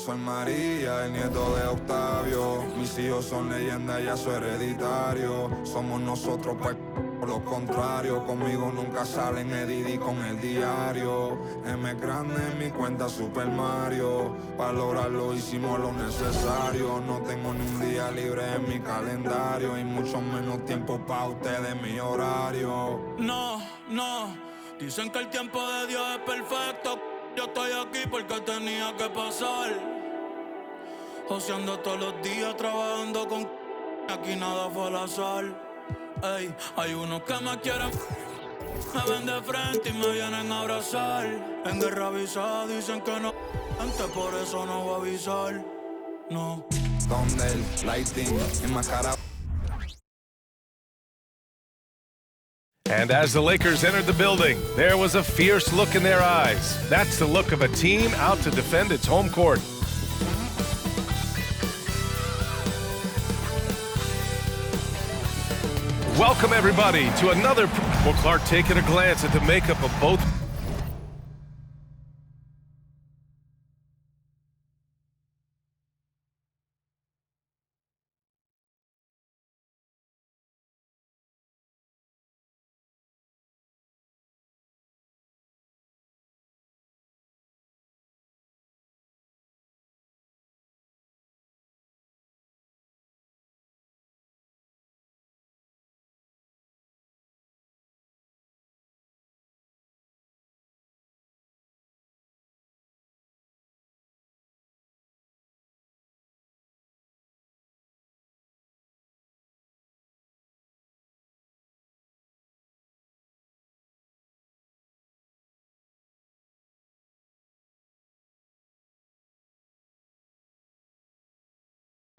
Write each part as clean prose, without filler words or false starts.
soy María, el nieto de Octavio. Mis hijos son leyendas, ya soy hereditario. Somos nosotros, pues, por lo contrario. Conmigo nunca salen Edidi con el diario. M grande en mi cuenta Super Mario. Para lograrlo hicimos lo necesario. No tengo ni un día libre en mi calendario. Y mucho menos tiempo pa' ustedes, mi horario. No, dicen que el tiempo de Dios es perfecto. Yo estoy aquí porque tenía que pasar. Joseando todos los días, trabajando con aquí nada fue al azar. Ey, hay unos que me quieren, me ven de frente y me vienen a abrazar. En guerra avisada dicen que no, antes por eso no voy a avisar. No. Thunder, lighting, en my cara. And as the Lakers entered the building, there was a fierce look in their eyes. That's the look of a team out to defend its home court. Welcome, everybody, to another... Well, Clark taking a glance at the makeup of both...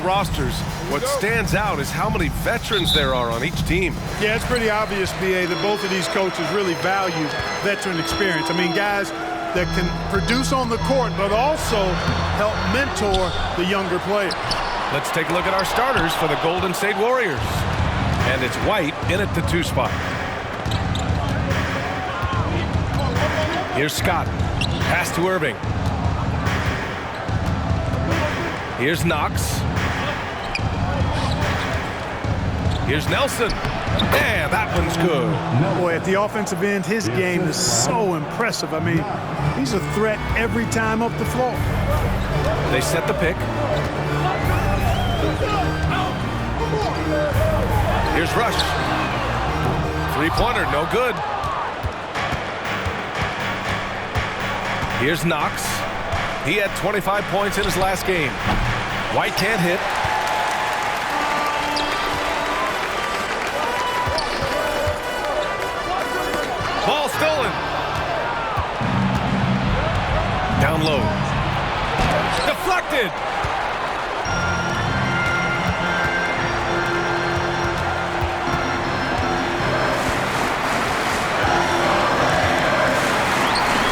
rosters. What stands out is how many veterans there are on each team. Yeah, it's pretty obvious, B.A., that both of these coaches really value veteran experience. I mean, guys that can produce on the court, but also help mentor the younger players. Let's take a look at our starters for the Golden State Warriors. And it's White in at the 2 spot. Here's Scott. Pass to Irving. Here's Knox. Here's Nelson. Yeah, that one's good. Boy, at the offensive end, his game is so impressive. I mean, he's a threat every time up the floor. They set the pick. Here's Rush. Three-pointer, no good. Here's Knox. He had 25 points in his last game. White can't hit. Ball stolen. Down low. Deflected.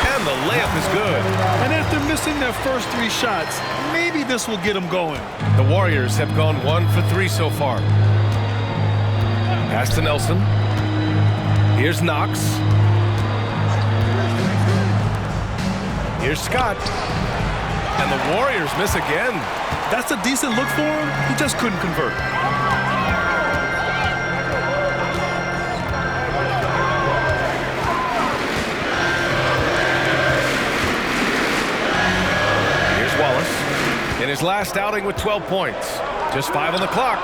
And the layup is good. And after missing their first 3 shots, maybe this will get them going. The Warriors have gone 1 for 3 so far. Pass to Nelson. Here's Knox. Here's Scott. And the Warriors miss again. That's a decent look for him. He just couldn't convert. Here's Wallace in his last outing with 12 points. Just 5 on the clock.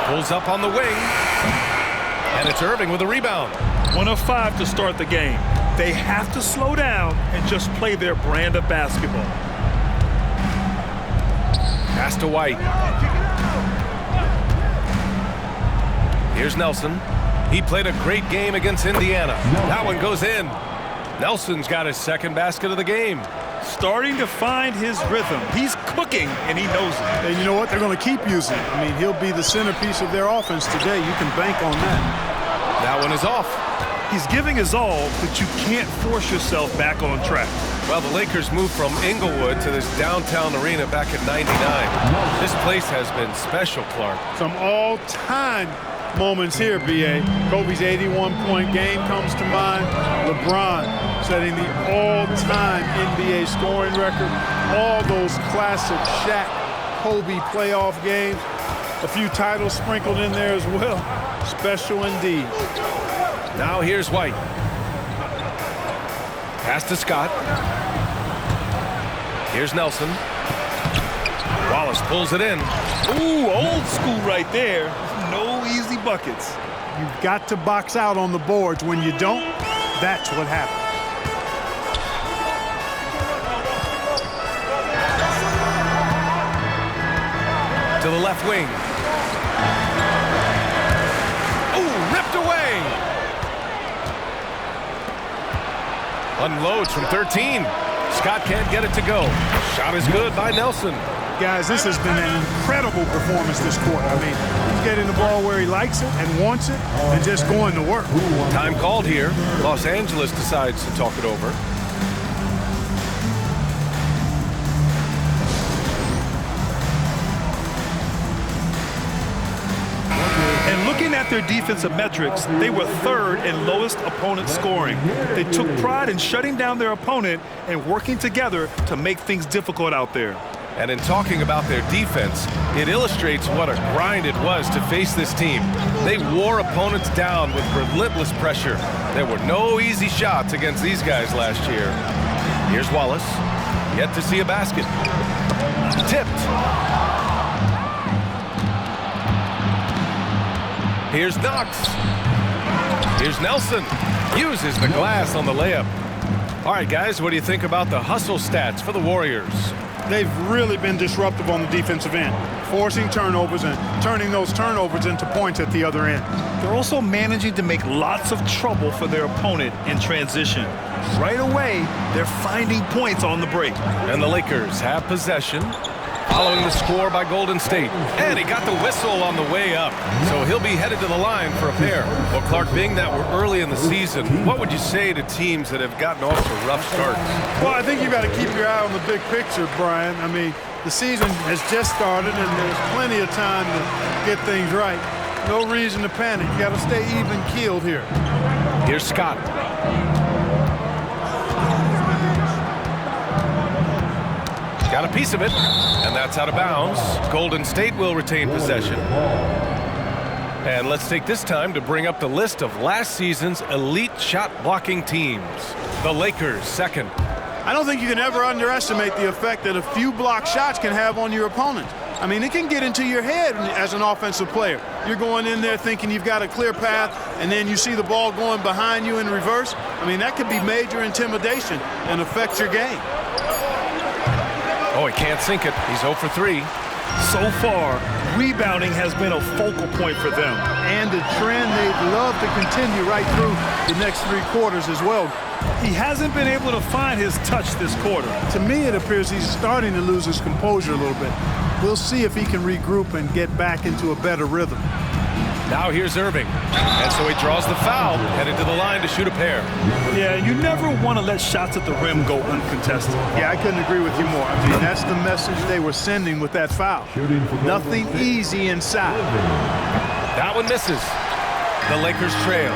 Pulls up on the wing. And it's Irving with a rebound. 1 of 5 to start the game. They have to slow down and just play their brand of basketball. Pass to White. Here's Nelson. He played a great game against Indiana. That one goes in. Nelson's got his second basket of the game. Starting to find his rhythm. He's cooking, and he knows it. And you know what? They're going to keep using it. I mean, he'll be the centerpiece of their offense today. You can bank on that. That one is off. He's giving his all, but you can't force yourself back on track. Well, the Lakers moved from Inglewood to this downtown arena back in '99. This place has been special, Clark. Some all-time moments here, B.A. Kobe's 81-point game comes to mind. LeBron setting the all-time NBA scoring record. All those classic Shaq, Kobe playoff games. A few titles sprinkled in there as well. Special indeed. Now here's White. Pass to Scott. Here's Nelson. Wallace pulls it in. Ooh, old school right there. No easy buckets. You've got to box out on the boards. When you don't, that's what happens. To the left wing. Ooh, ripped away. Unloads from 13. Scott can't get it to go. Shot is good by Nelson. Guys, this has been an incredible performance this quarter. I mean, he's getting the ball where he likes it and wants it and just going to work. Time called here. Los Angeles decides to talk it over. And looking at their defensive metrics, they were third in lowest opponent scoring. They took pride in shutting down their opponent and working together to make things difficult out there. And in talking about their defense, it illustrates what a grind it was to face this team. They wore opponents down with relentless pressure. There were no easy shots against these guys last year. Here's Wallace. Yet to see a basket. Tipped. Here's Knox. Here's Nelson. Uses the glass on the layup. All right, guys, what do you think about the hustle stats for the Warriors? They've really been disruptive on the defensive end, forcing turnovers and turning those turnovers into points at the other end. They're also managing to make lots of trouble for their opponent in transition. Right away, they're finding points on the break. And the Lakers have possession, following the score by Golden State. And he got the whistle on the way up, so he'll be headed to the line for a pair. Well, Clark, being that we're early in the season, what would you say to teams that have gotten off to rough starts? Well, I think you've got to keep your eye on the big picture, Brian. I mean, the season has just started, and there's plenty of time to get things right. No reason to panic. You got to stay even-keeled here. Here's Scott. Got a piece of it, and that's out of bounds. Golden State will retain possession. And let's take this time to bring up the list of last season's elite shot-blocking teams. The Lakers, second. I don't think you can ever underestimate the effect that a few block shots can have on your opponent. I mean, it can get into your head as an offensive player. You're going in there thinking you've got a clear path, and then you see the ball going behind you in reverse. I mean, that could be major intimidation and affect your game. Oh, he can't sink it. He's 0 for 3. So far, rebounding has been a focal point for them. And a trend they'd love to continue right through the next 3 quarters as well. He hasn't been able to find his touch this quarter. To me, it appears he's starting to lose his composure a little bit. We'll see if he can regroup and get back into a better rhythm. Now here's Irving. And so he draws the foul, headed to the line to shoot a pair. Yeah, you never want to let shots at the rim go uncontested. Yeah, I couldn't agree with you more. I mean, that's the message they were sending with that foul. Nothing easy inside. That one misses. The Lakers trail.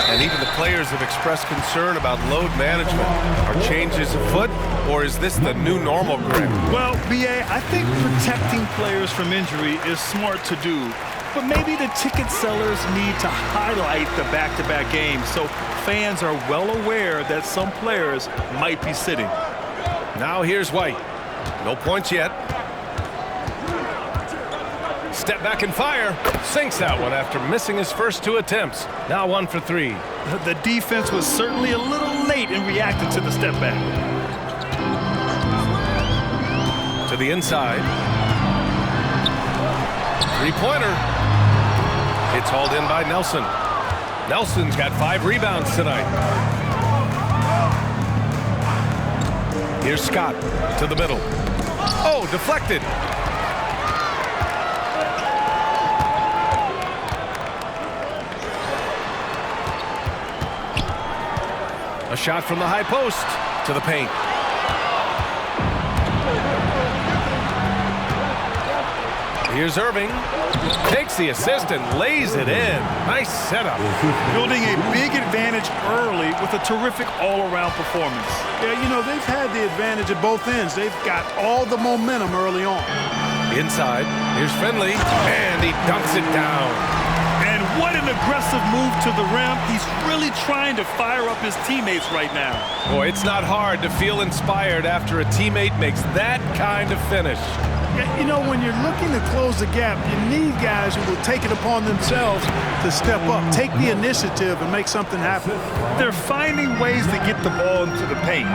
And even the players have expressed concern about load management. Are changes afoot, or is this the new normal, Greg? Well, B.A., I think protecting players from injury is smart to do. But maybe the ticket sellers need to highlight the back-to-back games so fans are well aware that some players might be sitting. Now here's White. No points yet. Step back and fire. Sinks that one after missing his first 2 attempts. Now 1 for 3. The defense was certainly a little late in reacting to the step back. To the inside. 3-pointer. It's hauled in by Nelson. Nelson's got 5 rebounds tonight. Here's Scott to the middle. Oh, deflected. A shot from the high post to the paint. Here's Irving. Takes the assist and lays it in. Nice setup. Building a big advantage early with a terrific all-around performance. Yeah, you know, they've had the advantage at both ends. They've got all the momentum early on. Inside, here's Finley, and he dunks it down. And what an aggressive move to the rim. He's really trying to fire up his teammates right now. Boy, it's not hard to feel inspired after a teammate makes that kind of finish. Yeah, you know, when you're looking to close the gap, you need guys who will take it upon themselves to step up, take the initiative, and make something happen. They're finding ways to get the ball into the paint.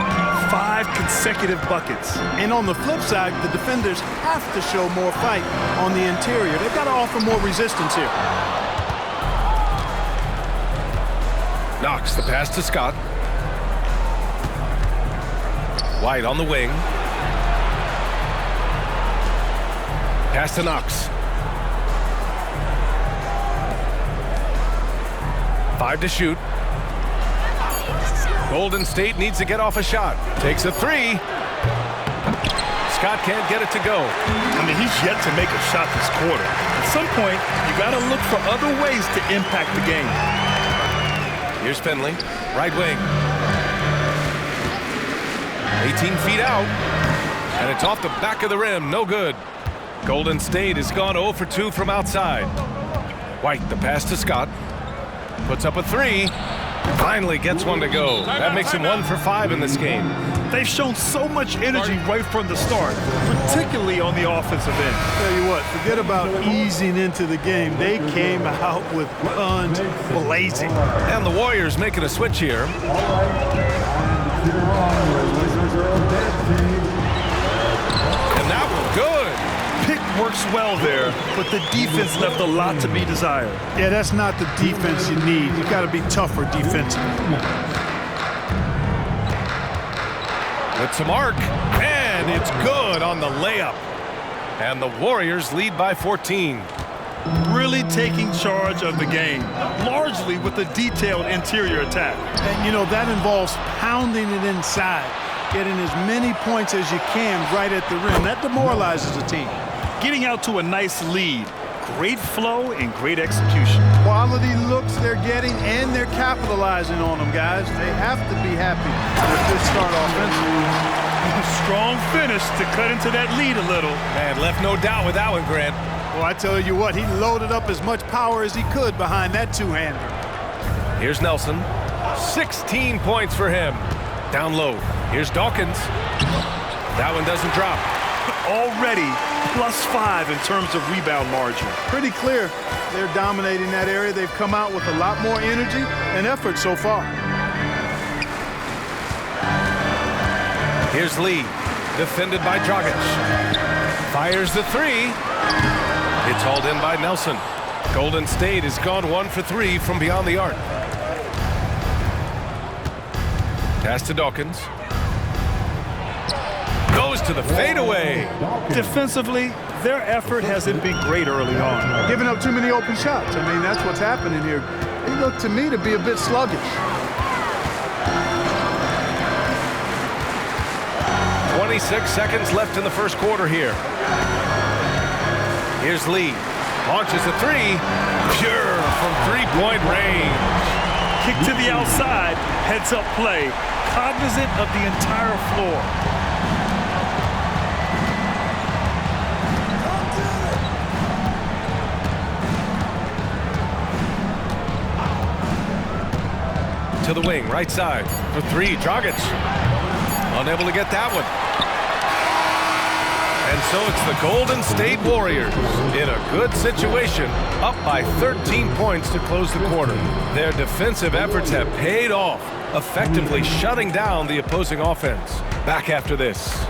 5 consecutive buckets. And on the flip side, the defenders have to show more fight on the interior. They've got to offer more resistance here. Knox the pass to Scott. White on the wing. Pass to Knox. 5 to shoot. Golden State needs to get off a shot. Takes a 3. Scott can't get it to go. I mean, he's yet to make a shot this quarter. At some point, you got to look for other ways to impact the game. Here's Finley, right wing. 18 feet out, and it's off the back of the rim, no good. Golden State has gone 0 for 2 from outside. White, the pass to Scott. Puts up a 3. Finally gets one to go. That makes him 1 for 5 in this game. They've shown so much energy right from the start, particularly on the offensive end. Tell you what, forget about easing into the game. They came out with guns blazing. And the Warriors making a switch here. And that was good. Pick works well there, but the defense left a lot to be desired. Yeah, that's not the defense you need. You got to be tougher defensively. With some arc, and it's good on the layup. And the Warriors lead by 14. Really taking charge of the game, largely with a detailed interior attack. And, you know, that involves pounding it inside, getting as many points as you can right at the rim. That demoralizes a team. Getting out to a nice lead. Great flow and great execution. Quality looks they're getting, and they're capitalizing on them, guys. They have to be happy with this start offensively. Strong finish to cut into that lead a little. And left no doubt with that one, Grant. Well, I tell you what, he loaded up as much power as he could behind that two-hander. Here's Nelson. 16 points for him. Down low. Here's Dawkins. That one doesn't drop. Already +5 in terms of rebound margin. Pretty clear they're dominating that area. They've come out with a lot more energy and effort so far. Here's Lee, defended by Dragic. Fires the 3. It's hauled in by Nelson. Golden State has gone 1 for 3 from beyond the arc. Pass to Dawkins. Goes to the fadeaway. Defensively, their effort hasn't been great early on. Giving up too many open shots. I mean, that's what's happening here. They look to me to be a bit sluggish. 26 seconds left in the first quarter here. Here's Lee. Launches a 3. Pure from three-point range. Kick to the outside, heads-up play. Cognizant of the entire floor. To the wing, right side. For 3, Dragic. Unable to get that one. And so it's the Golden State Warriors in a good situation, up by 13 points to close the quarter. Their defensive efforts have paid off, effectively shutting down the opposing offense. Back after this.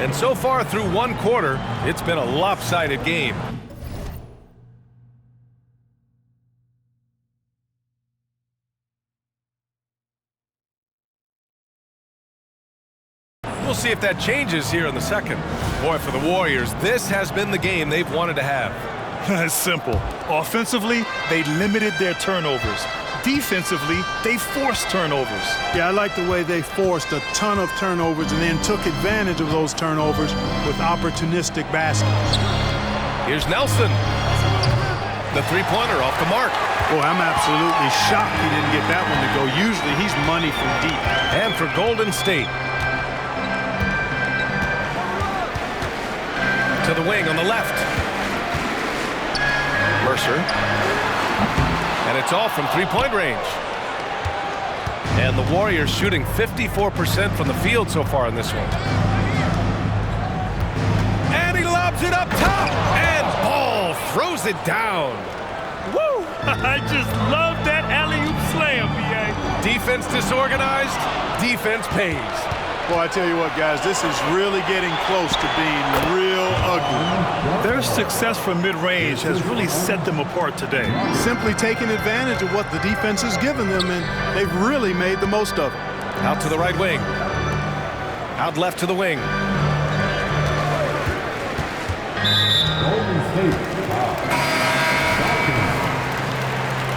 And so far through one quarter, it's been a lopsided game. We'll see if that changes here in the second. Boy, for the Warriors, this has been the game they've wanted to have. It's simple. Offensively, they limited their turnovers. Defensively, they forced turnovers. Yeah, I like the way they forced a ton of turnovers and then took advantage of those turnovers with opportunistic baskets. Here's Nelson. The three-pointer off the mark. Boy, I'm absolutely shocked he didn't get that one to go. Usually he's money from deep. And for Golden State. To the wing on the left. Mercer. And it's all from three-point range. And the Warriors shooting 54% from the field so far in this one. And he lobs it up top. And Ball throws it down. Woo! I just love that alley-oop slam, B.A. Defense disorganized. Defense pays. Well, I tell you what, guys, this is really getting close to being real ugly. Their success from mid-range has really set them apart today. Simply taking advantage of what the defense has given them, and they've really made the most of it. Out to the right wing. Out left to the wing. Golden State.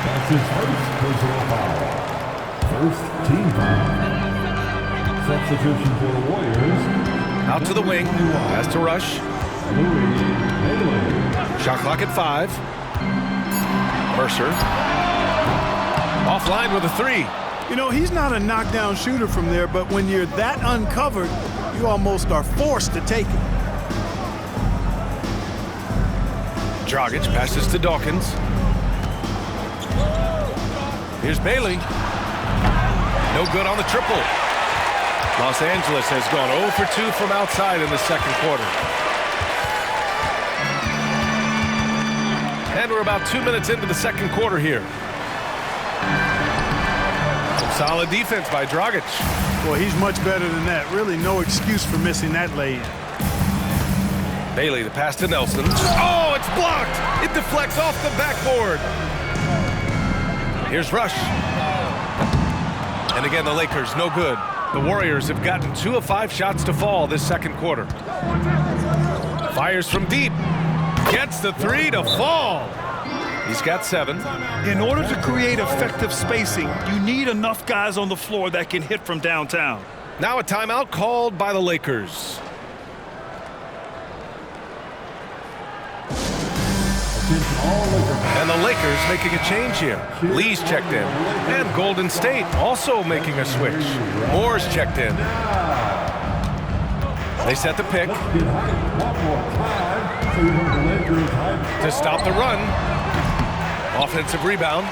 That's his first personal foul. First team foul. Substitution for the Warriors. Out to the wing. Has to rush. Shot clock at 5. Mercer. Offline with a 3. You know, he's not a knockdown shooter from there, but when you're that uncovered, you almost are forced to take it. Dragic passes to Dawkins. Here's Bailey. No good on the triple. Los Angeles has gone 0 for 2 from outside in the second quarter. And we're about 2 minutes into the second quarter here. Some solid defense by Dragic. Well, he's much better than that. Really no excuse for missing that lay-in. Bailey, the pass to Nelson. Oh, it's blocked! It deflects off the backboard. Here's Rush. And again, the Lakers, no good. The Warriors have gotten 2 of 5 shots to fall this second quarter. Fires from deep. Gets the 3 to fall. He's got 7. In order to create effective spacing, you need enough guys on the floor that can hit from downtown. Now a timeout called by the Lakers. And the Lakers making a change here. Lee's checked in. And Golden State also making a switch. Moore's checked in. They set the pick. To stop the run. Offensive rebound.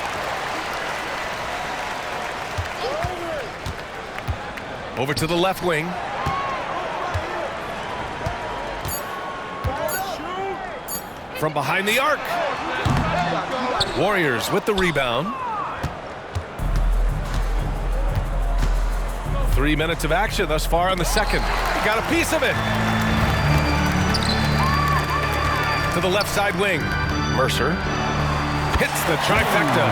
Over to the left wing. From behind the arc. Warriors with the rebound. 3 minutes of action thus far in the second. Got a piece of it. To the left side wing. Mercer hits the trifecta.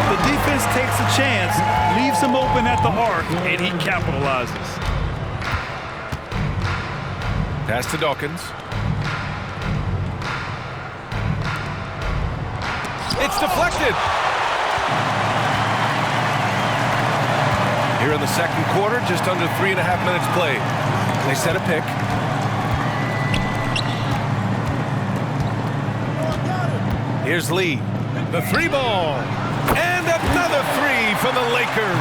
The defense takes a chance, leaves him open at the arc, and he capitalizes. Pass to Dawkins. It's deflected. Here in the second quarter, just under 3.5 minutes played. They set a pick. Here's Lee. The 3-ball. And another 3 for the Lakers.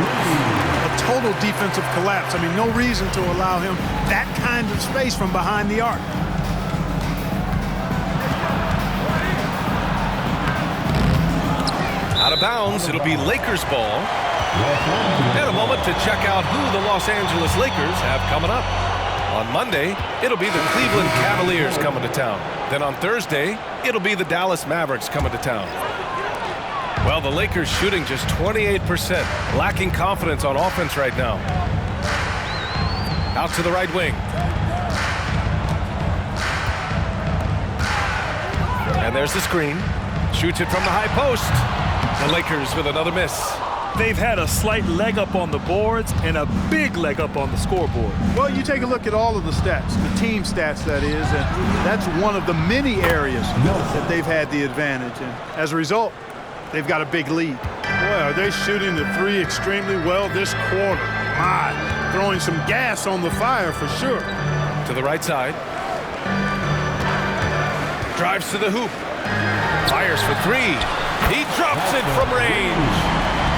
A total defensive collapse. I mean, no reason to allow him that kind of space from behind the arc. Out of bounds, it'll be Lakers ball. And a moment to check out who the Los Angeles Lakers have coming up. On Monday, it'll be the Cleveland Cavaliers coming to town. Then on Thursday, it'll be the Dallas Mavericks coming to town. Well, the Lakers shooting just 28%, lacking confidence on offense right now. Out to the right wing. And there's the screen. Shoots it from the high post. The Lakers with another miss. They've had a slight leg up on the boards and a big leg up on the scoreboard. Well, you take a look at all of the stats, the team stats that is, and that's one of the many areas that they've had the advantage. And as a result, they've got a big lead. Boy, are they shooting the three extremely well this quarter. My, throwing some gas on the fire for sure. To the right side. Drives to the hoop. Fires for three. He drops it from range.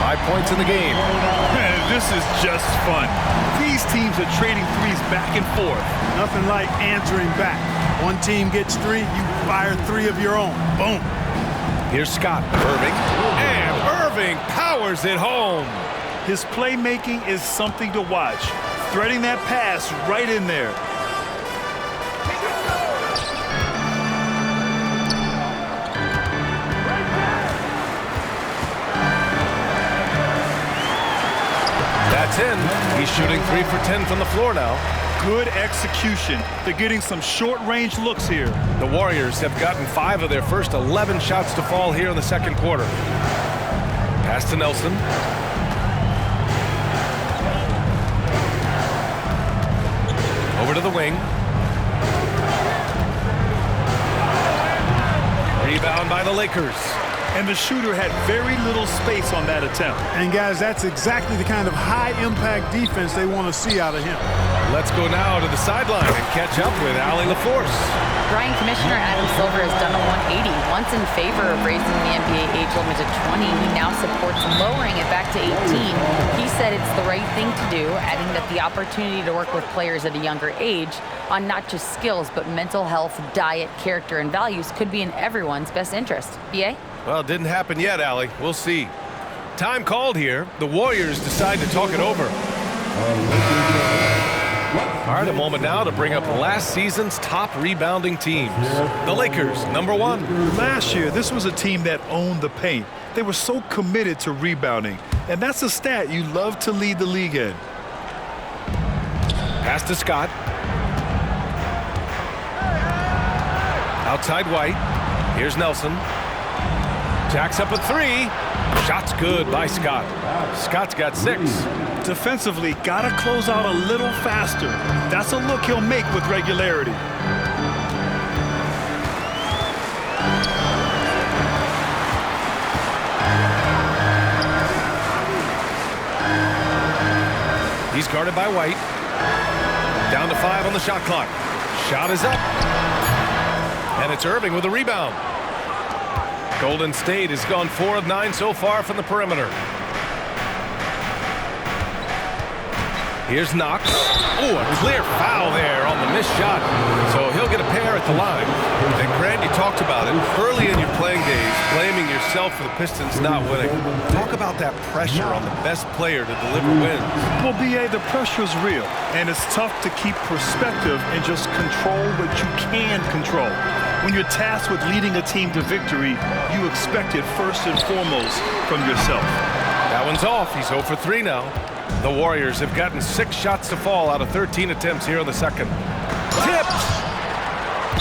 5 points in the game. Man, this is just fun. These teams are trading threes back and forth. Nothing like answering back. One team gets three, you fire three of your own. Boom. Here's Scott. Irving. And Irving powers it home. His playmaking is something to watch. Threading that pass right in there. That's in. He's shooting 3 for 10 from the floor now. Good execution. They're getting some short-range looks here. The Warriors have gotten 5 of their first 11 shots to fall here in the second quarter. Pass to Nelson. Over to the wing. Rebound by the Lakers. And the shooter had very little space on that attempt. And guys, that's exactly the kind of high-impact defense they want to see out of him. Let's go now to the sideline and catch up with Allie LaForce. Brian, Commissioner Adam Silver has done a 180. Once in favor of raising the NBA age limit to 20, he now supports lowering it back to 18. He said it's the right thing to do, adding that the opportunity to work with players at a younger age on not just skills, but mental health, diet, character, and values could be in everyone's best interest. BA? Well, it didn't happen yet, Allie. We'll see. Time called here. The Warriors decide to talk it over. All right, a moment now to bring up last season's top rebounding teams. The Lakers, number 1. Last year, this was a team that owned the paint. They were so committed to rebounding, and that's a stat you love to lead the league in. Pass to Scott. Outside White. Here's Nelson. Jacks up a 3. Shot's good by Scott. Scott's got 6. Defensively, gotta close out a little faster. That's a look he'll make with regularity. He's guarded by White. Down to 5 on the shot clock. Shot is up. And it's Irving with a rebound. Golden State has gone 4 of 9 so far from the perimeter. Here's Knox. Oh, a clear foul there on the missed shot. So he'll get a pair at the line. And Grant, you talked about it early in your playing days, blaming yourself for the Pistons not winning. Talk about that pressure on the best player to deliver wins. Well, BA, the pressure's real, and it's tough to keep perspective and just control what you can control. When you're tasked with leading a team to victory, you expect it first and foremost from yourself. That one's off. He's 0 for 3 now. The Warriors have gotten 6 shots to fall out of 13 attempts here in the second. Tipped!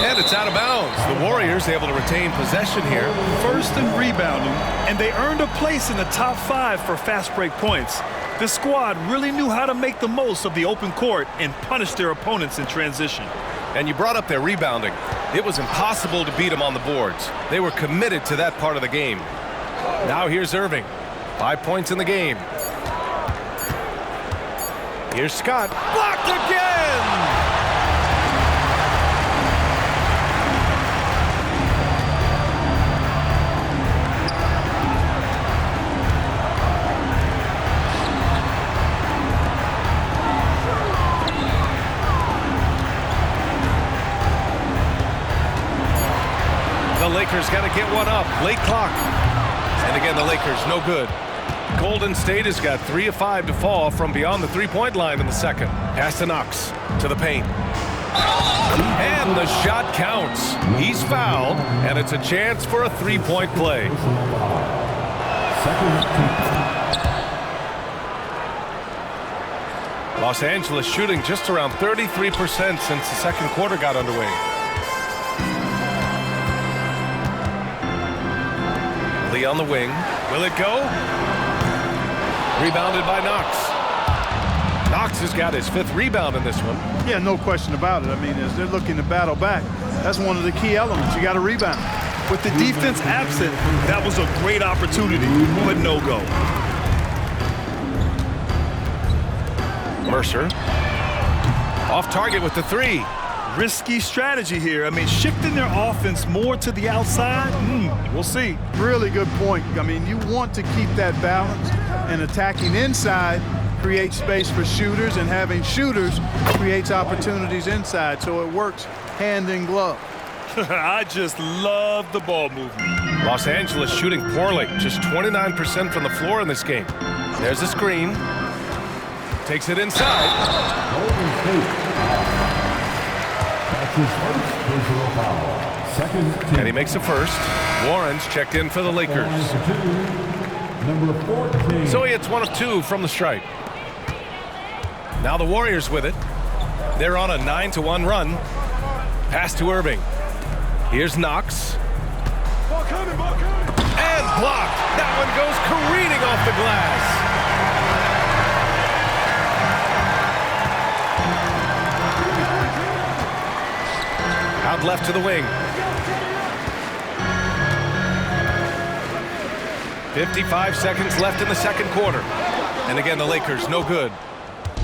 And it's out of bounds. The Warriors able to retain possession here. First in rebounding, and they earned a place in the top 5 for fast break points. This squad really knew how to make the most of the open court and punish their opponents in transition. And you brought up their rebounding. It was impossible to beat them on the boards. They were committed to that part of the game. Now here's Irving. 5 points in the game. Here's Scott. Blocked again! The Lakers got to get one up. Late clock. And again, the Lakers, no good. Golden State has got 3 of 5 to fall from beyond the three-point line in the second. Pass to Knox. To the paint. And the shot counts. He's fouled, and it's a chance for a three-point play. Los Angeles shooting just around 33% since the second quarter got underway. Lee on the wing. Will it go? Rebounded by Knox. Knox has got his 5th rebound in this one. Yeah, no question about it. I mean, as they're looking to battle back, that's one of the key elements. You got to rebound. With the defense absent, that was a great opportunity, but no go. Mercer. Off target with the 3. Risky strategy here. I mean, shifting their offense more to the outside, we'll see. Really good point. I mean, you want to keep that balance, and attacking inside creates space for shooters, and having shooters creates opportunities inside, so it works hand in glove. I just love the ball movement. Los Angeles shooting poorly, just 29% from the floor in this game. There's a screen. Takes it inside. Golden State. That's his first personal foul. Second team. And he makes a first. Warren's checked in for the Lakers. Number 14. So he hits 1 of 2 from the stripe. Now the Warriors with it. They're on a 9-1 run. Pass to Irving. Here's Knox. And blocked. That one goes careening off the glass. Out left to the wing. 55 seconds left in the second quarter. And again, the Lakers no good.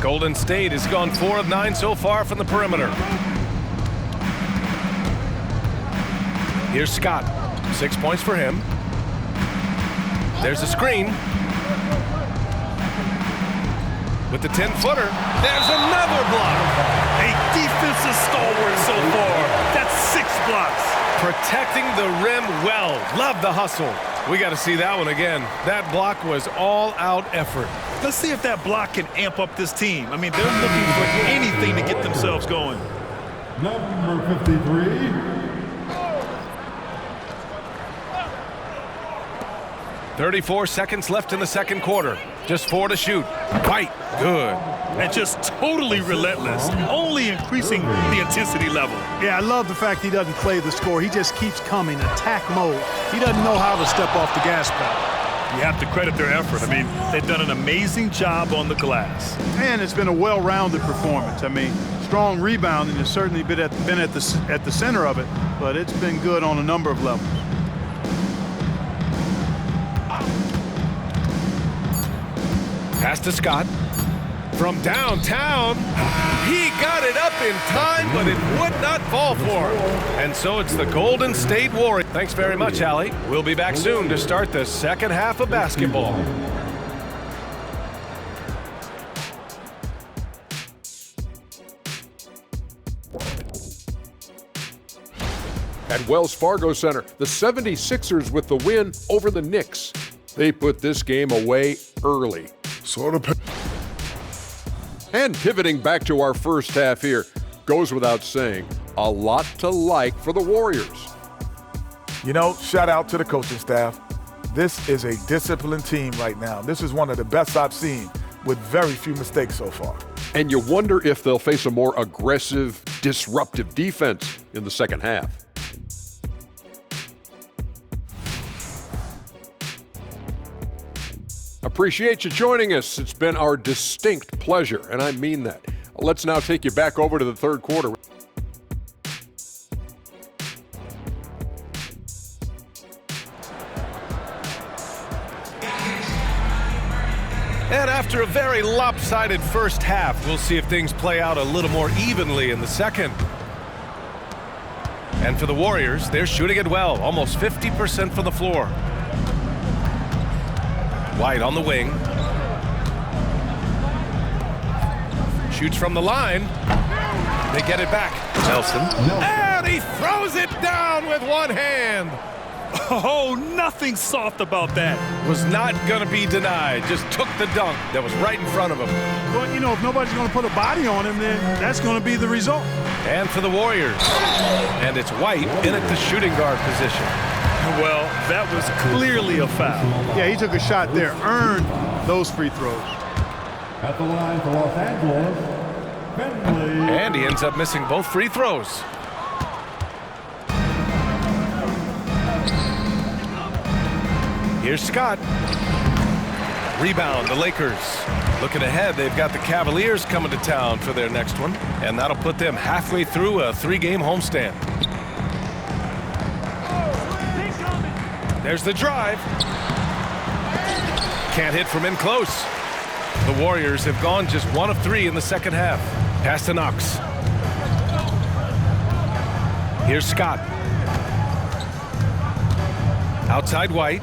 Golden State has gone 4 of 9 so far from the perimeter. Here's Scott. 6 points for him. There's a screen. With the 10-footer, there's another block. A defensive stalwart so far. That's 6 blocks. Protecting the rim well. Love the hustle. We got to see that one again. That block was all-out effort. Let's see if that block can amp up this team. I mean, they're looking for anything to get themselves going. Number 53. 34 seconds left in the second quarter. Just 4 to shoot. White, good. And just totally relentless, only increasing the intensity level. Yeah, I love the fact he doesn't play the score. He just keeps coming, attack mode. He doesn't know how to step off the gas pedal. You have to credit their effort. I mean, they've done an amazing job on the glass. And it's been a well-rounded performance. I mean, strong rebounding has certainly been at the center of it, but it's been good on a number of levels. Pass to Scott. From downtown, he got it up in time, but it would not fall for him. And so it's the Golden State Warriors. Thanks very much, Allie. We'll be back soon to start the second half of basketball. At Wells Fargo Center, the 76ers with the win over the Knicks. They put this game away early. And pivoting back to our first half here, goes without saying, a lot to like for the Warriors. You know, shout out to the coaching staff. This is a disciplined team right now. This is one of the best I've seen with very few mistakes so far. And you wonder if they'll face a more aggressive, disruptive defense in the second half. Appreciate you joining us. It's been our distinct pleasure, and I mean that. Let's now take you back over to the third quarter. And after a very lopsided first half, we'll see if things play out a little more evenly in the second. And for the Warriors, they're shooting it well, almost 50% from the floor. White on the wing. Shoots from the line. They get it back. Nelson. And he throws it down with one hand. Oh, nothing soft about that. Was not going to be denied. Just took the dunk that was right in front of him. Well, you know, if nobody's going to put a body on him, then that's going to be the result. And for the Warriors. And it's White in at the shooting guard position. Well, that was clearly a foul. Yeah, he took a shot there, earned those free throws. At the line for Los Angeles, Finley. And he ends up missing both free throws. Here's Scott. Rebound, the Lakers. Looking ahead, they've got the Cavaliers coming to town for their next one, and that'll put them halfway through a 3-game homestand. There's the drive. Can't hit from in close. The Warriors have gone just 1 of 3 in the second half. Pass to Knox. Here's Scott. Outside White.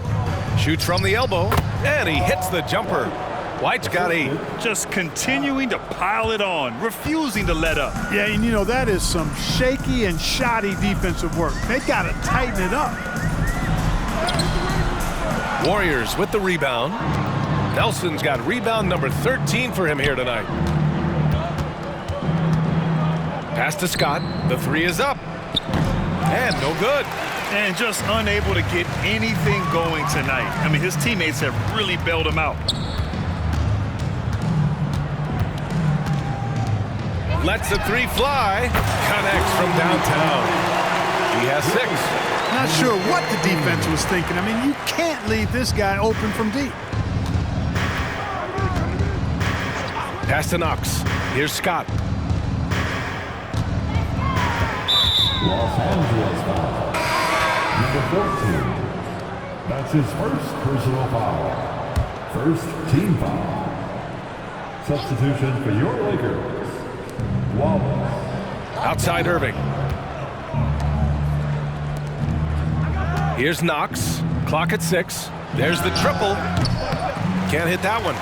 Shoots from the elbow, and he hits the jumper. White's got 8. Just continuing to pile it on, refusing to let up. Yeah, and you know, that is some shaky and shoddy defensive work. They got to tighten it up. Warriors with the rebound. Nelson's got rebound number 13 for him here tonight. Pass to Scott. The 3 is up. And no good. And just unable to get anything going tonight. I mean, his teammates have really bailed him out. Lets the 3 fly. Connects from downtown. He has 6. Not sure what the defense was thinking. I mean, you can't leave this guy open from deep. Pass to Knox. Here's Scott. Los Angeles foul. Number 14. That's his first personal foul. First team foul. Substitution for your Lakers. Wallace. Outside Irving. Here's Knox. Clock at 6. There's the triple. Can't hit that one.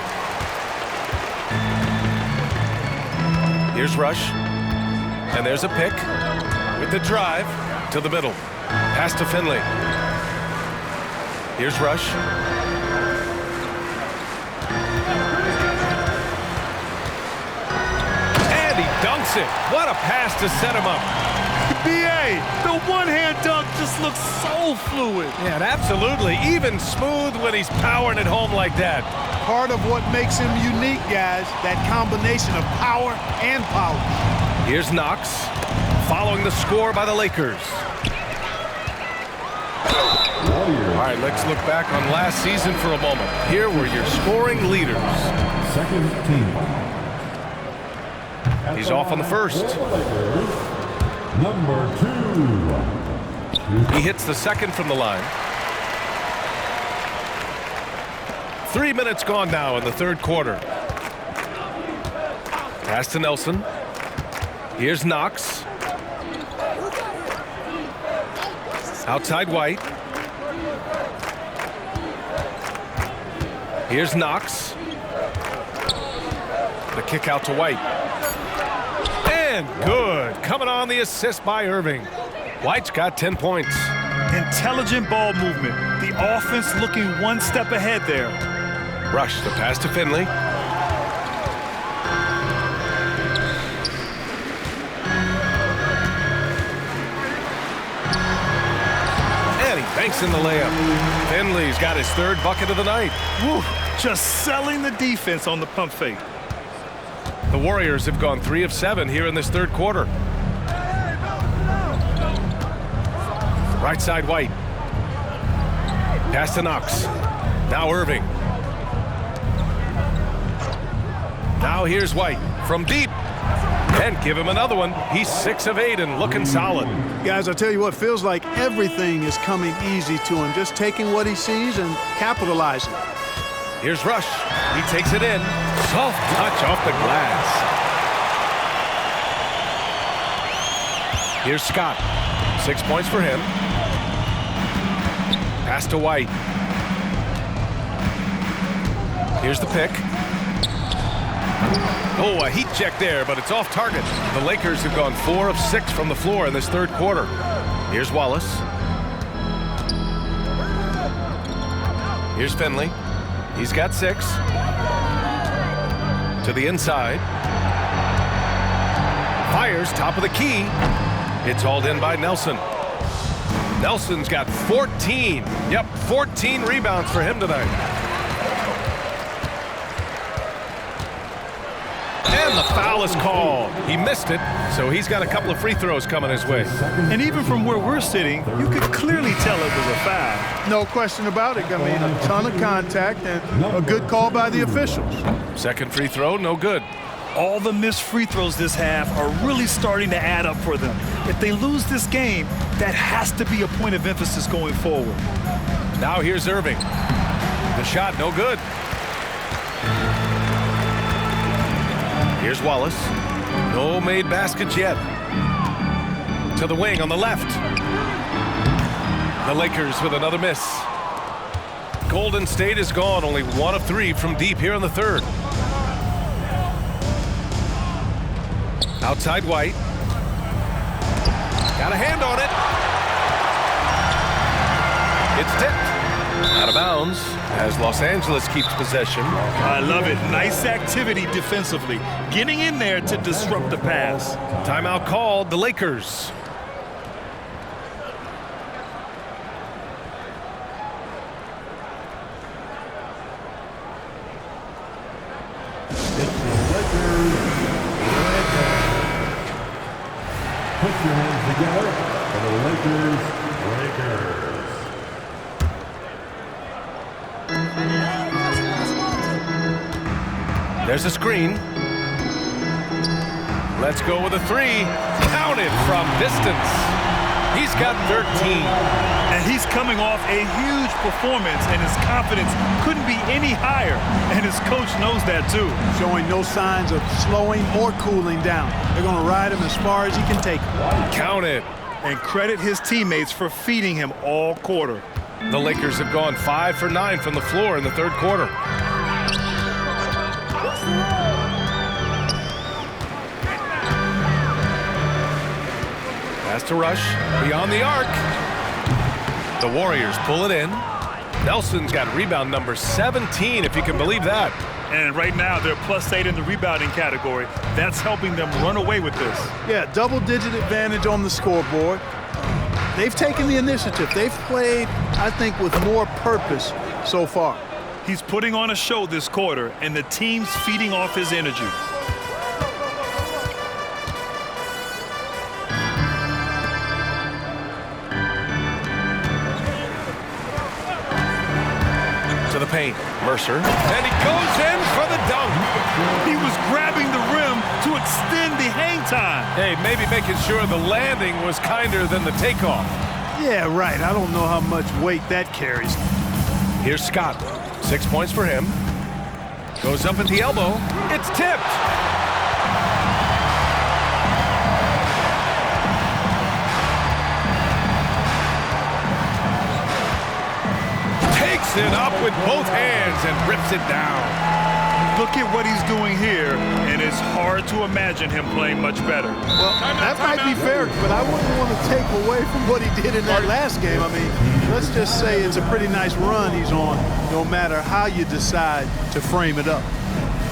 Here's Rush. And there's a pick with the drive to the middle. Pass to Finley. Here's Rush. And he dunks it. What a pass to set him up. B.A., the one-hand dunk just looks so fluid. Yeah, and absolutely. Even smooth when he's powering it home like that. Part of what makes him unique, guys, that combination of power and power. Here's Knox, following the score by the Lakers. All right, let's look back on last season for a moment. Here were your scoring leaders. Second team foul. He's off on the first. Number 2. He hits the second from the line. 3 minutes gone now in the third quarter. Pass to Nelson. Here's Knox. Outside White. Here's Knox. The kick out to White. And good. Coming on the assist by Irving. White's got 10 points. Intelligent ball movement. The offense looking one step ahead there. Rush the pass to Finley. And he banks in the layup. Finley's got his 3rd bucket of the night. Woo, just selling the defense on the pump fake. The Warriors have gone 3 of 7 here in this third quarter. Right side White. Pass to Knox. Now Irving. Now here's White from deep. And give him another one. He's 6 of 8 and looking solid. Guys, I tell you what, feels like everything is coming easy to him. Just taking what he sees and capitalizing. Here's Rush. He takes it in. Soft touch off the glass. Here's Scott. 6 points for him. Pass to White. Here's the pick. Oh, a heat check there, but it's off target. The Lakers have gone 4 of 6 from the floor in this third quarter. Here's Wallace. Here's Finley. He's got 6. To the inside. Fires top of the key. It's hauled in by Nelson. Nelson's got 14. Yep, 14 rebounds for him tonight. And the foul is called. He missed it, so he's got a couple of free throws coming his way. And even from where we're sitting, you could clearly tell it was a foul. No question about it. I mean, a ton of contact and a good call by the officials. Second free throw, no good. All the missed free throws this half are really starting to add up for them. If they lose this game, that has to be a point of emphasis going forward. Now here's Irving. The shot, no good. Here's Wallace. No made baskets yet. To the wing on the left. The Lakers with another miss. Golden State is gone, only 1 of 3 from deep here in the third. Outside White. Got a hand on it. It's tipped. Out of bounds as Los Angeles keeps possession. I love it. Nice activity defensively. Getting in there to disrupt the pass. Timeout called, the Lakers. Put your hands together for the Lakers. There's a screen. Let's go with a 3. Counted from distance. He's got 13. And he's coming off a huge performance, and his confidence couldn't be any higher. And his coach knows that too. Showing no signs of slowing or cooling down. They're going to ride him as far as he can take him. Counted. And credit his teammates for feeding him all quarter. The Lakers have gone 5 for 9 from the floor in the third quarter. Pass to Rush, beyond the arc. The Warriors pull it in. Nelson's got rebound number 17, if you can believe that. And right now, they're +8 in the rebounding category. That's helping them run away with this. Yeah, double-digit advantage on the scoreboard. They've taken the initiative. They've played, I think, with more purpose so far. He's putting on a show this quarter, and the team's feeding off his energy. To the paint, Mercer, and he goes in for the dunk. He was grabbing the rim to extend the hang time. Hey, maybe making sure the landing was kinder than the takeoff. Yeah, right. I don't know how much weight that carries. Here's Scott. 6 points for him. Goes up at the elbow. It's tipped. Takes it up with both hands and rips it down. Look at what he's doing here, and it's hard to imagine him playing much better. Well, that might be fair, but I wouldn't want to take away from what he did in that last game. I mean, let's just say it's a pretty nice run he's on, no matter how you decide to frame it up.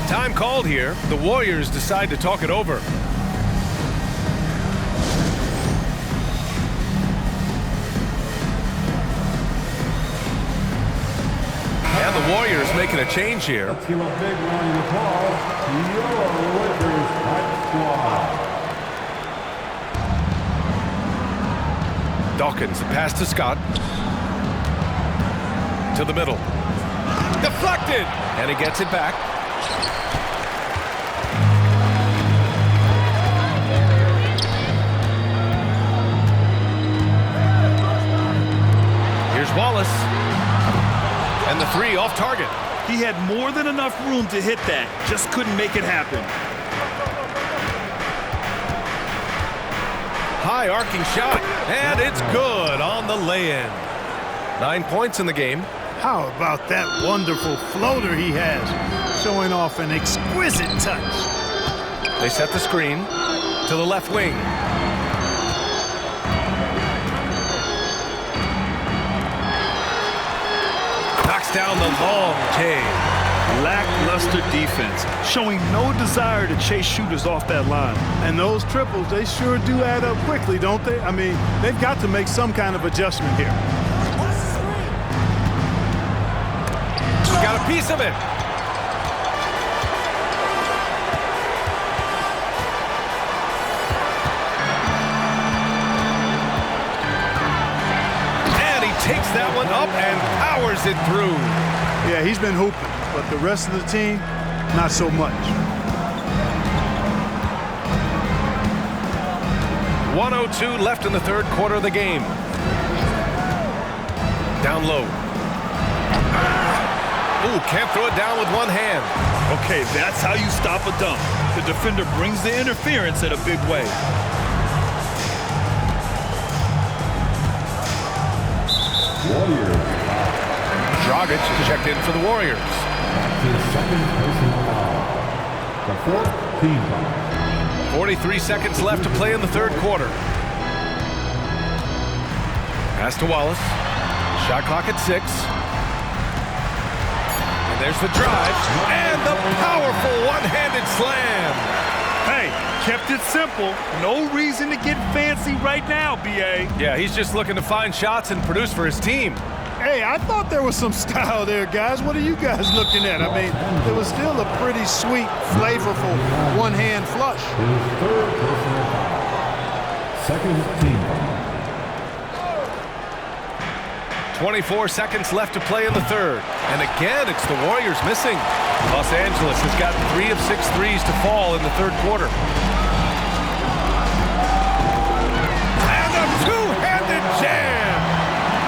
Time called here. The Warriors decide to talk it over. And the Warriors making a change here. Let's give a big round of applause to your Lakers Hype Squad. Dawkins, the pass to Scott. To the middle. Deflected! And he gets it back. Here's Wallace. And the 3 off target. He had more than enough room to hit that, just couldn't make it happen. High arcing shot, and it's good on the lay-in. 9 points in the game. How about that wonderful floater he has, showing off an exquisite touch. They set the screen to the left wing. Knocks down the long K. Lackluster defense, showing no desire to chase shooters off that line. And those triples, they sure do add up quickly, don't they? I mean, they've got to make some kind of adjustment here. Got a piece of it. up and powers it through. Yeah, he's been hooping, but the rest of the team, not so much. 1:02 left in the third quarter of the game. Down low. Ooh, can't throw it down with one hand. Okay, that's how you stop a dunk. The defender brings the interference in a big way. Warriors. Dragic is checked in for the Warriors. His second personal foul. The fourth team foul. 43 seconds left to play in the third quarter. Pass to Wallace. Shot clock at 6. And there's the drive. And the powerful one-handed slam. Hey, kept it simple. No reason to get fancy right now, B.A. Yeah, he's just looking to find shots and produce for his team. Hey, I thought there was some style there, guys. What are you guys looking at? I mean, it was still a pretty sweet, flavorful one-hand flush. His third personal foul. Second team foul. 24 seconds left to play in the third. And again, it's the Warriors missing. Los Angeles has got 3 of 6 threes to fall in the third quarter. And a two-handed jam!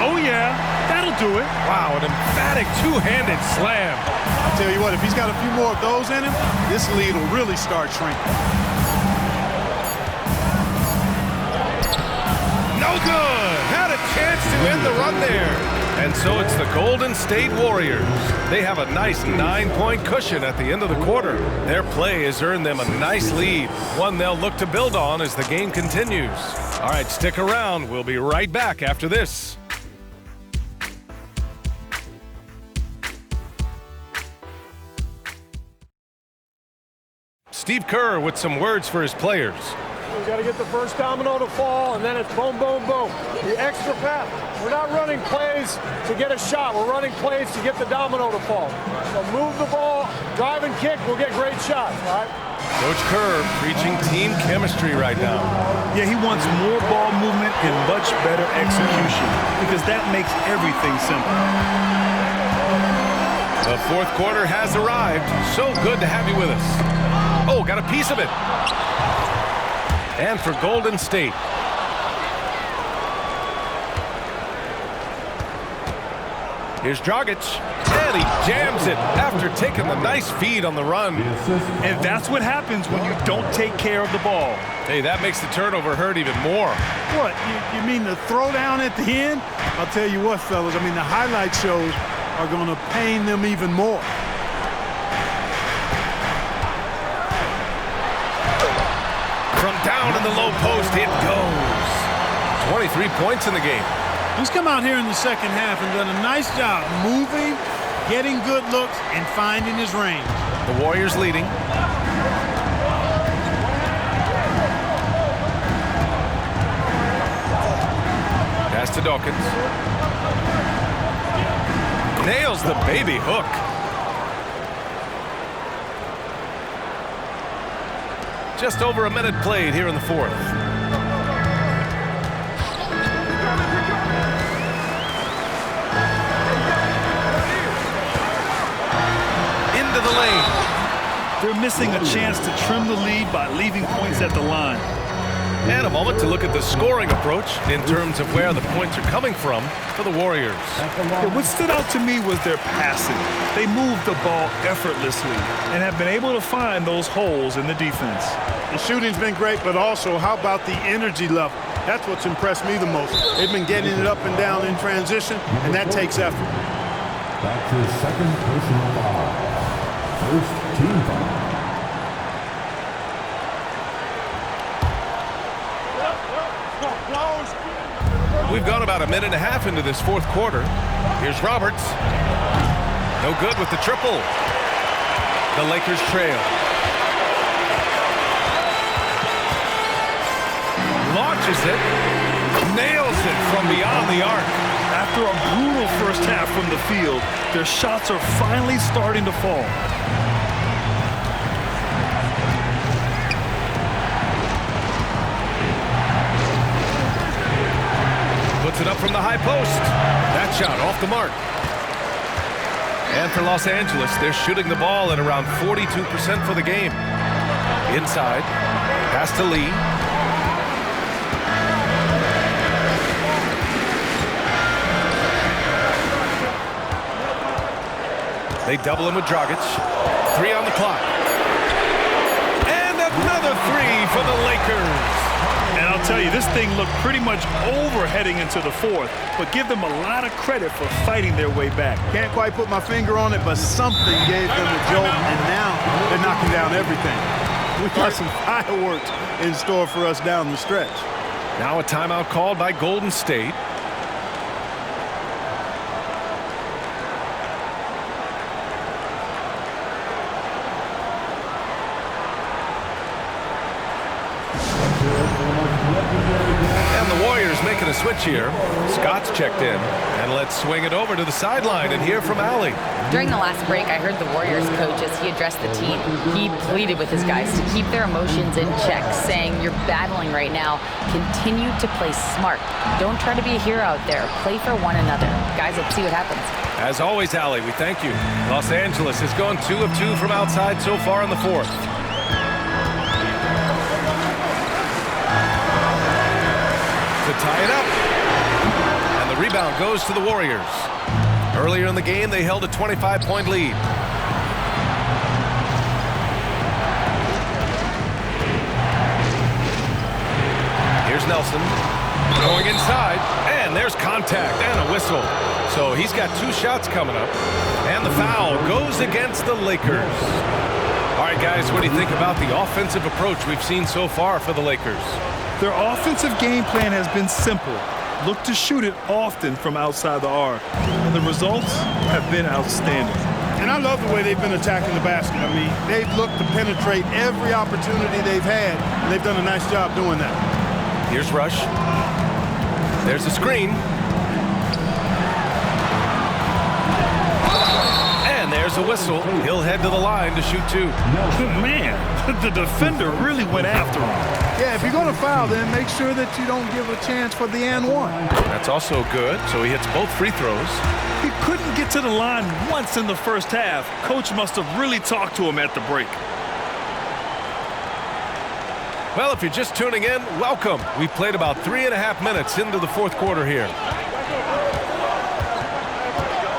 Oh, yeah, that'll do it. Wow, an emphatic two-handed slam. I'll tell you what, if he's got a few more of those in him, this lead will really start shrinking. No good! Had a chance to end the run there. And so it's the Golden State Warriors. They have a nice 9-point cushion at the end of the quarter. Their play has earned them a nice lead, one they'll look to build on as the game continues. All right, stick around. We'll be right back after this. Steve Kerr with some words for his players. We've got to get the first domino to fall, and then it's boom, boom, boom. The extra pass. We're not running plays to get a shot. We're running plays to get the domino to fall. So move the ball, drive and kick, we'll get great shots, all right? Coach Kerr preaching team chemistry right now. Yeah, he wants more ball movement and much better execution because that makes everything simple. The fourth quarter has arrived. So good to have you with us. Oh, got a piece of it. And for Golden State. Here's Dragic, and he jams it after taking the nice feed on the run. And that's what happens when you don't take care of the ball. Hey, that makes the turnover hurt even more. What, you mean the throwdown at the end? I'll tell you what, fellas, I mean, the highlight shows are going to pain them even more. From down in the low post, it goes. 23 points in the game. He's come out here in the second half and done a nice job moving, getting good looks, and finding his range. The Warriors leading. Pass to Dawkins. Nails the baby hook. Just over a minute played here in the fourth. Into the lane. They're missing a chance to trim the lead by leaving points at the line. And a moment to look at the scoring approach in terms of where the points are coming from for the Warriors. Yeah, what stood out to me was their passing. They moved the ball effortlessly and have been able to find those holes in the defense. The shooting's been great, but also how about the energy level? That's what's impressed me the most. They've been getting it up and down in transition, and that takes effort. That's his second personal foul. First team foul. We've gone about a minute and a half into this fourth quarter. Here's Roberts. No good with the triple. The Lakers trail. Launches it. Nails it from beyond the arc. After a brutal first half from the field, their shots are finally starting to fall. Puts it up from the high post. That shot off the mark. And for Los Angeles, they're shooting the ball at around 42% for the game. Inside, pass to Lee. They double him with Dragic. 3 on the clock. And another 3 for the Lakers. And I'll tell you, this thing looked pretty much over heading into the fourth, but give them a lot of credit for fighting their way back. Can't quite put my finger on it, but something gave them a jolt, and now they're knocking down everything. We got some fireworks in store for us down the stretch. Now a timeout called by Golden State. Making a switch here. Scott's checked in, and let's swing it over to the sideline and hear from Allie. During the last break, I heard the Warriors coach as he addressed the team. He pleaded with his guys to keep their emotions in check, saying, "You're battling right now. Continue to play smart. Don't try to be a hero out there. Play for one another." Guys, let's see what happens. As always, Allie, we thank you. Los Angeles has gone 2 of 2 from outside so far in the fourth. To tie it up. And the rebound goes to the Warriors. Earlier in the game, they held a 25-point lead. Here's Nelson. Going inside. And there's contact and a whistle. So he's got 2 shots coming up. And the foul goes against the Lakers. All right, guys, what do you think about the offensive approach we've seen so far for the Lakers? Their offensive game plan has been simple. Look to shoot it often from outside the arc. And the results have been outstanding. And I love the way they've been attacking the basket. I mean, they've looked to penetrate every opportunity they've had, and they've done a nice job doing that. Here's Rush. There's a screen. And there's a whistle. He'll head to the line to shoot 2. Man, the defender really went after him. Yeah, if you're going to foul, then make sure that you don't give a chance for the and one. That's also good, so he hits both free throws. He couldn't get to the line once in the first half. Coach must have really talked to him at the break. Well, if you're just tuning in, welcome. We played about 3.5 minutes into the fourth quarter here.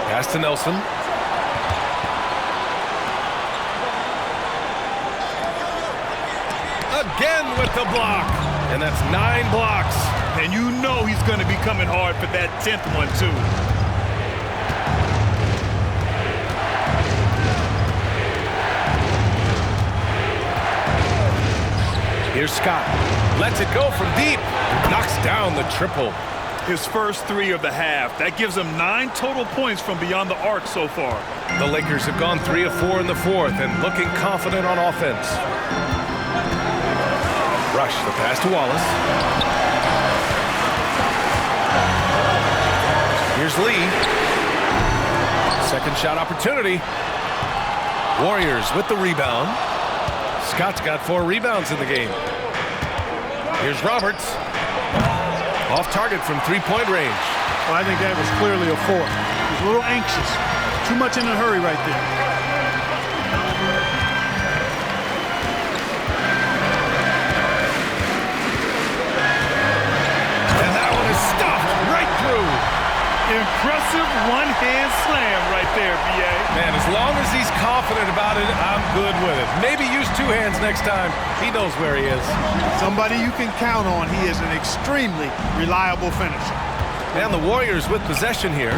Pass to Nelson. Again with the block. And that's 9 blocks. And you know he's going to be coming hard for that 10th one, too. Here's Scott. Lets it go from deep. Knocks down the triple. His first 3 of the half. That gives him 9 total points from beyond the arc so far. The Lakers have gone 3 of 4 in the fourth and looking confident on offense. Rush the pass to Wallace. Here's Lee. Second shot opportunity. Warriors with the rebound. Scott's got 4 rebounds in the game. Here's Roberts. Off target from 3-point range. Well, I think that was clearly a 4. He was a little anxious. Too much in a hurry right there. And that one is stuffed right through. Impressive one-hand slam right there, B.A. Man, as long as he's confident about it, I'm good with it. Maybe use 2 hands next time. He knows where he is. Somebody you can count on. He is an extremely reliable finisher. And the Warriors with possession here.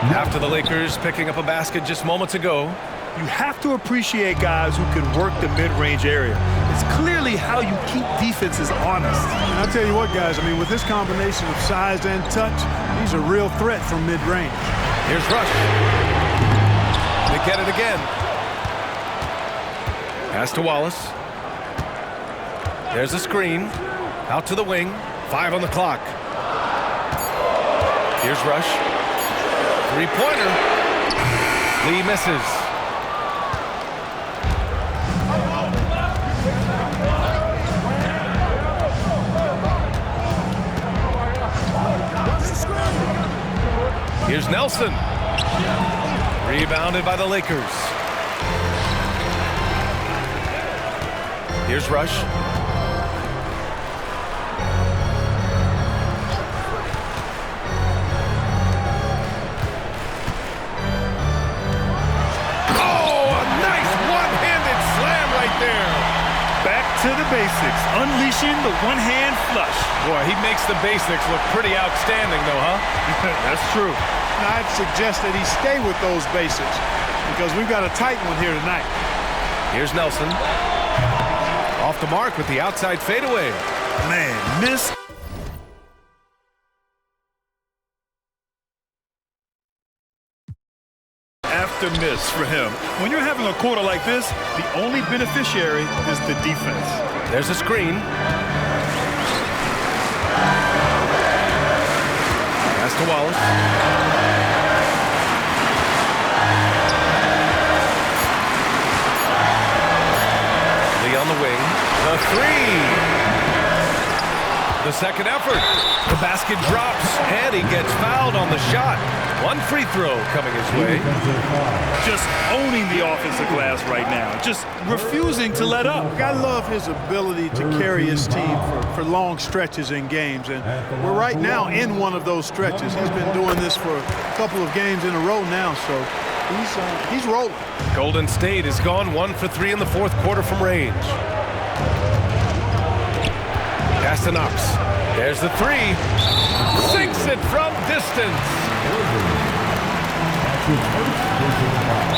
After the Lakers picking up a basket just moments ago. You have to appreciate guys who can work the mid-range area. It's clearly how you keep defenses honest. And I'll tell you what, guys, I mean, with this combination of size and touch, he's a real threat from mid-range. Here's Rush. They get it again. Pass to Wallace. There's a screen. Out to the wing. 5 on the clock. Here's Rush. 3-pointer. Lee misses. Here's Nelson. Rebounded by the Lakers. Here's Rush. To the basics, unleashing the one-hand flush. Boy, he makes the basics look pretty outstanding, though, huh? That's true. And I'd suggest that he stay with those basics because we've got a tight one here tonight. Here's Nelson. Off the mark with the outside fadeaway. Man, miss. After miss for him. When you're having a quarter like this, the only beneficiary is the defense. There's a screen. Pass to Wallace. Lee on the wing. The three. The second effort. The basket drops, and he gets fouled on the shot. One free throw coming his way. Just owning the offensive glass right now. Just refusing to let up. I love his ability to carry his team for long stretches in games. And we're right now in one of those stretches. He's been doing this for a couple of games in a row now, so he's rolling. Golden State has gone 1 for 3 in the fourth quarter from range. Pass to Knox. There's the three. Sinks it from distance.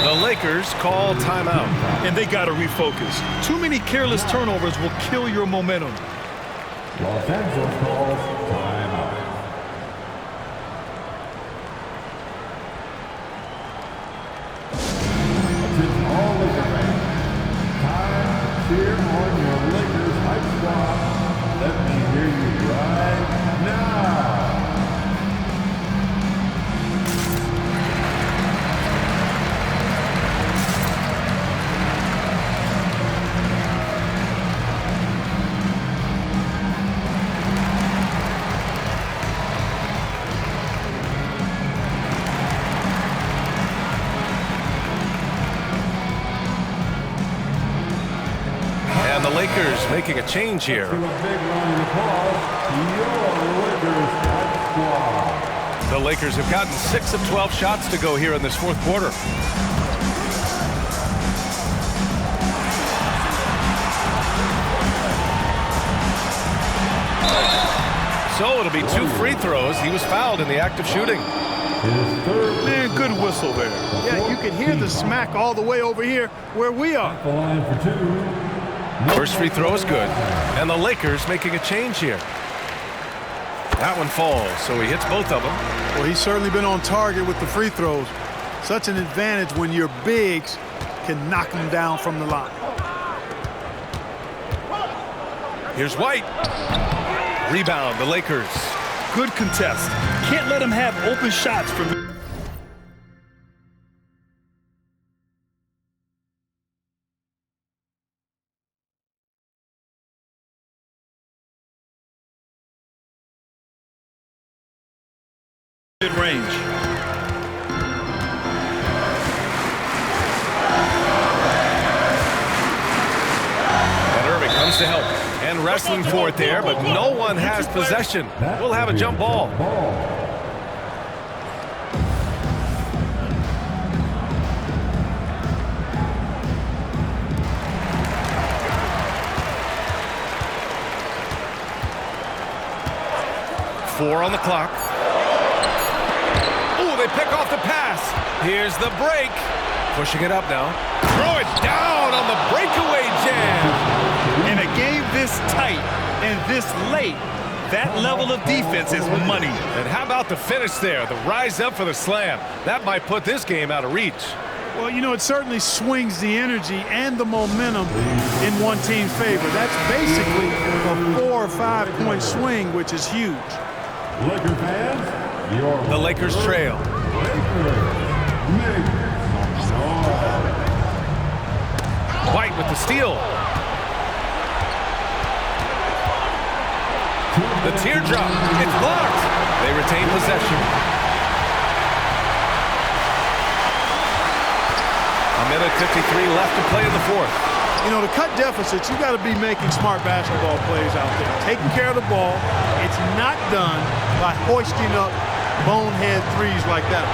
The Lakers call timeout. And they got to refocus. Too many careless turnovers will kill your momentum. Los Angeles calls timeout. Attention all Laker fans. Time to cheer on your Lakers hype squad. Let me hear you right now. And the Lakers making a change here. The Lakers have gotten 6 of 12 shots to go here in this fourth quarter. So it'll be 2 free throws. He was fouled in the act of shooting. Man, good whistle there. Yeah, you can hear the smack all the way over here where we are. First free throw is good. And the Lakers making a change here. That one falls, so he hits both of them. Well, he's certainly been on target with the free throws. Such an advantage when your bigs can knock them down from the line. Here's White. Rebound, the Lakers. Good contest. Can't let him have open shots from... range. And Irving comes to help. And wrestling for it there, but no one has possession. We'll have a jump ball. Four on the clock. Oh, they pick off the pass. Here's the break. Pushing it up now. Throw it down on the breakaway jam. In a game this tight and this late, that level of defense is money. And how about the finish there? The rise up for the slam. That might put this game out of reach. Well, you know, it certainly swings the energy and the momentum in one team's favor. That's basically a 4 or 5 point swing, which is huge. Laker fans, the Lakers trail. White with the steal. The teardrop. It's blocked. They retain possession. minute 53 left to play in the fourth. You know, to cut deficits, you got to be making smart basketball plays out there. Taking care of the ball. It's not done by hoisting up bonehead threes like that.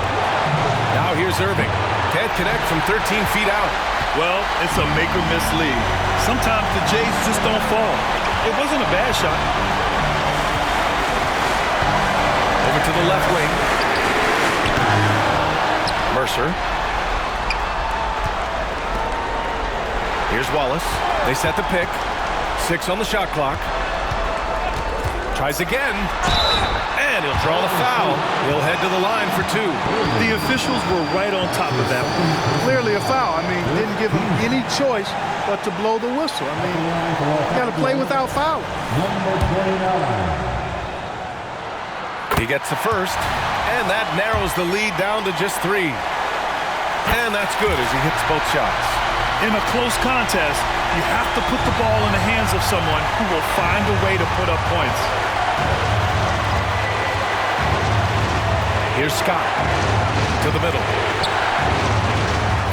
Now here's Irving. Can't connect from 13 feet out. Well, it's a make-or-miss league. Sometimes the Jays just don't fall. It wasn't a bad shot. Over to the left wing. Mercer. Here's Wallace. They set the pick. 6 on the shot clock. Tries again. And he'll draw the foul. He'll head to the line for 2. The officials were right on top of that one. Clearly a foul. I mean, didn't give him any choice but to blow the whistle. I mean, you got to play without foul. He gets the first, and that narrows the lead down to just 3. And that's good as he hits both shots. In a close contest, you have to put the ball in the hands of someone who will find a way to put up points. Here's Scott to the middle.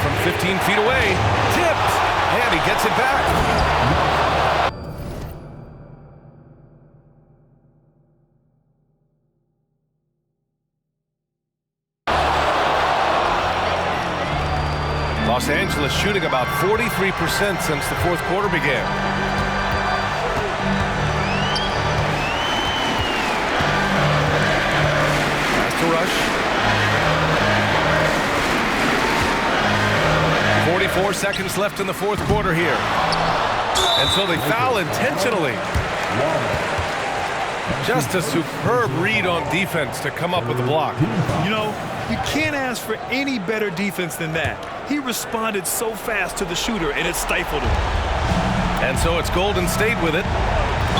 From 15 feet away, tipped, and he gets it back. Los Angeles shooting about 43% since the fourth quarter began. Pass to Rush. 44 seconds left in the fourth quarter here. And so they foul intentionally. Just a superb read on defense to come up with the block. You know, you can't ask for any better defense than that. He responded so fast to the shooter, and it stifled him. And so it's Golden State with it.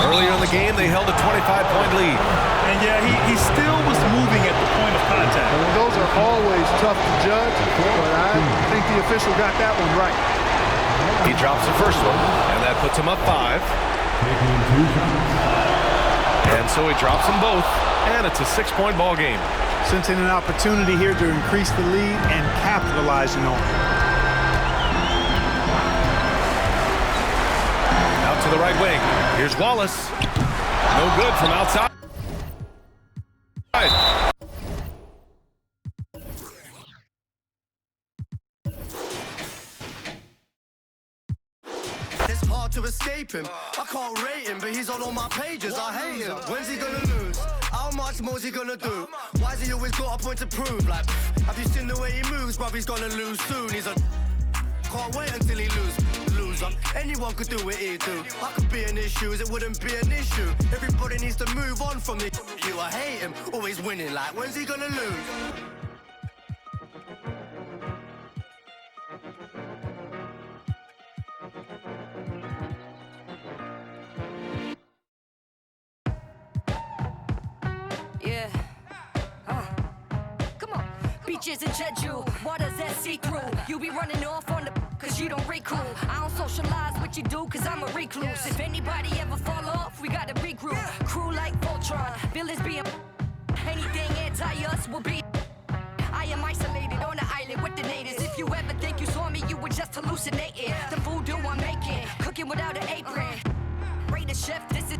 Earlier in the game, they held a 25-point lead. And yeah, he still was moving at the point of contact. Well, those are always tough to judge, but I think the official got that one right. He drops the first one, and that puts him up 5. And so he drops them both, and it's a 6-point ball game. Sensing an opportunity here to increase the lead and capitalizing on it. Out to the right wing. Here's Wallace. No good from outside. It's hard to escape him. I can't rate him, but he's on all my pages. I hate him. When's he gonna lose? How much more's he gonna do? Why's he always got a point to prove? Like, have you seen the way he moves, bruv? He's gonna lose soon. He's a can't wait until he lose up. Anyone could do what he do. I could be in his shoes, it wouldn't be an issue. Everybody needs to move on from the you. I hate him, always winning. Like, when's he gonna lose? Beaches in Jeju, waters that see through. You be running off on the cause you don't recruit. I don't socialize with you do cause I'm a recluse. If anybody ever fall off, we gotta regroup. Crew like Voltron, villains being anything anti-us will be. I am isolated on the island with the natives. If you ever think you saw me, you were just hallucinating. The voodoo I'm making, cooking without an apron. Rate the chef, this is